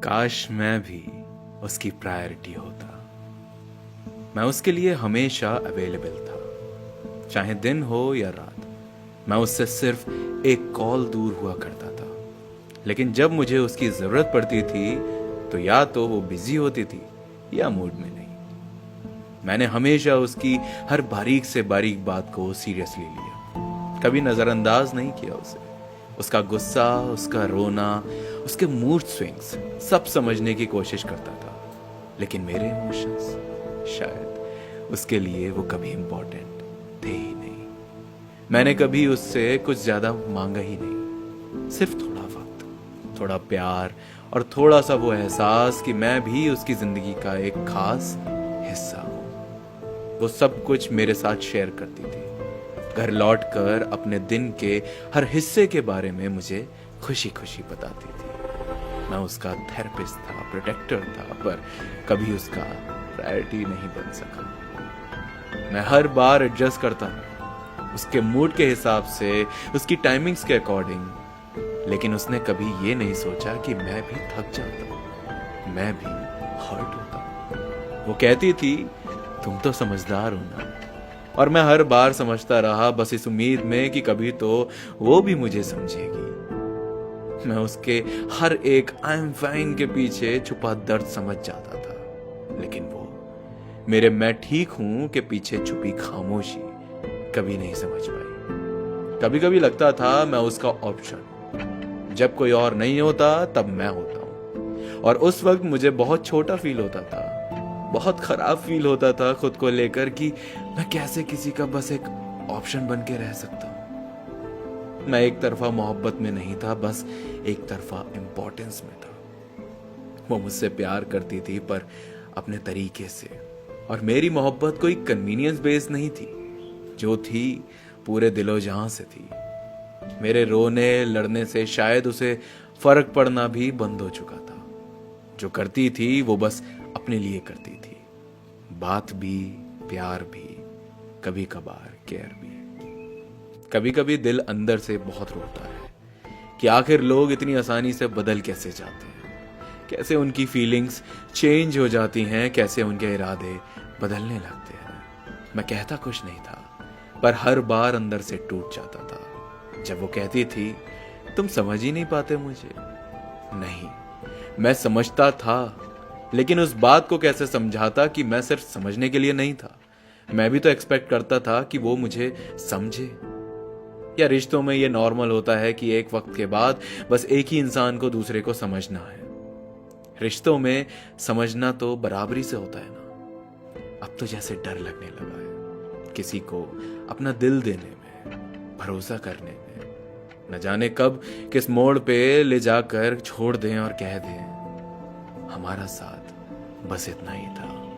काश मैं भी उसकी प्रायोरिटी होता। मैं उसके लिए हमेशा अवेलेबल था, चाहे दिन हो या रात। मैं उससे सिर्फ एक कॉल दूर हुआ करता था। लेकिन जब मुझे उसकी जरूरत पड़ती थी तो या तो वो बिजी होती थी या मूड में नहीं। मैंने हमेशा उसकी हर बारीक से बारीक बात को सीरियसली लिया, कभी नजरअंदाज नहीं किया उसे। उसका गुस्सा, उसका रोना, उसके मूड स्विंग्स सब समझने की कोशिश करता था। लेकिन मेरे इमोशंस शायद उसके लिए वो कभी इंपॉर्टेंट थे ही नहीं। मैंने कभी उससे कुछ ज्यादा मांगा ही नहीं, सिर्फ थोड़ा वक्त, थोड़ा प्यार और थोड़ा सा वो एहसास कि मैं भी उसकी जिंदगी का एक खास हिस्सा हूं। वो सब कुछ मेरे साथ शेयर करती थी। घर लौटकर अपने दिन के हर हिस्से के बारे में मुझे खुशी खुशी बताती थी। मैं उसका थेरेपिस्ट था, प्रोटेक्टर था, पर कभी उसका प्रायोरिटी नहीं बन सका। मैं हर बार एडजस्ट करता था, उसके मूड के हिसाब से, उसकी टाइमिंग्स के अकॉर्डिंग। लेकिन उसने कभी ये नहीं सोचा कि मैं भी थक जाता, मैं भी हर्ट होता। वो कहती थी, तुम तो समझदार हो ना। और मैं हर बार समझता रहा, बस इस उम्मीद में कि कभी तो वो भी मुझे समझेगी। मैं उसके हर एक आई एम फाइन के पीछे छुपा दर्द समझ जाता था, लेकिन वो मेरे मैं ठीक हूं के पीछे छुपी खामोशी कभी नहीं समझ पाई। कभी कभी लगता था मैं उसका ऑप्शन, जब कोई और नहीं होता तब मैं होता हूं। और उस वक्त मुझे बहुत छोटा फील होता था, बहुत खराब फील होता था खुद को लेकर कि मैं कैसे किसी का बस एक ऑप्शन बन के रह सकता हूं। मैं एक तरफा मोहब्बत में नहीं था, बस एक तरफा इंपॉर्टेंस में था। वो मुझसे प्यार करती थी पर अपने तरीके से, और मेरी मोहब्बत कोई कन्वीनियंस बेस्ड नहीं थी, जो थी पूरे दिलो जहां से थी। मेरे रोने लड़ने से शायद उसे फर्क पड़ना भी बंद हो चुका था। जो करती थी वो बस अपने लिए करती थी, बात भी, प्यार भी, कभी कभार केयर भी। कभी कभी दिल अंदर से बहुत रोता है कि आखिर लोग इतनी आसानी से बदल कैसे जाते हैं, कैसे उनकी फीलिंग्स चेंज हो जाती हैं, कैसे उनके इरादे बदलने लगते हैं। मैं कहता कुछ नहीं था, पर हर बार अंदर से टूट जाता था जब वो कहती थी, तुम समझ ही नहीं पाते मुझे। नहीं, मैं समझता था, लेकिन उस बात को कैसे समझाता कि मैं सिर्फ समझने के लिए नहीं था। मैं भी तो एक्सपेक्ट करता था कि वो मुझे समझे। या रिश्तों में ये नॉर्मल होता है कि एक वक्त के बाद बस एक ही इंसान को दूसरे को समझना है। रिश्तों में समझना तो बराबरी से होता है ना। अब तो जैसे डर लगने लगा है किसी को अपना दिल देने में, भरोसा करने में। न जाने कब किस मोड़ पे ले जाकर छोड़ दें और कह दें, हमारा साथ बस इतना ही था।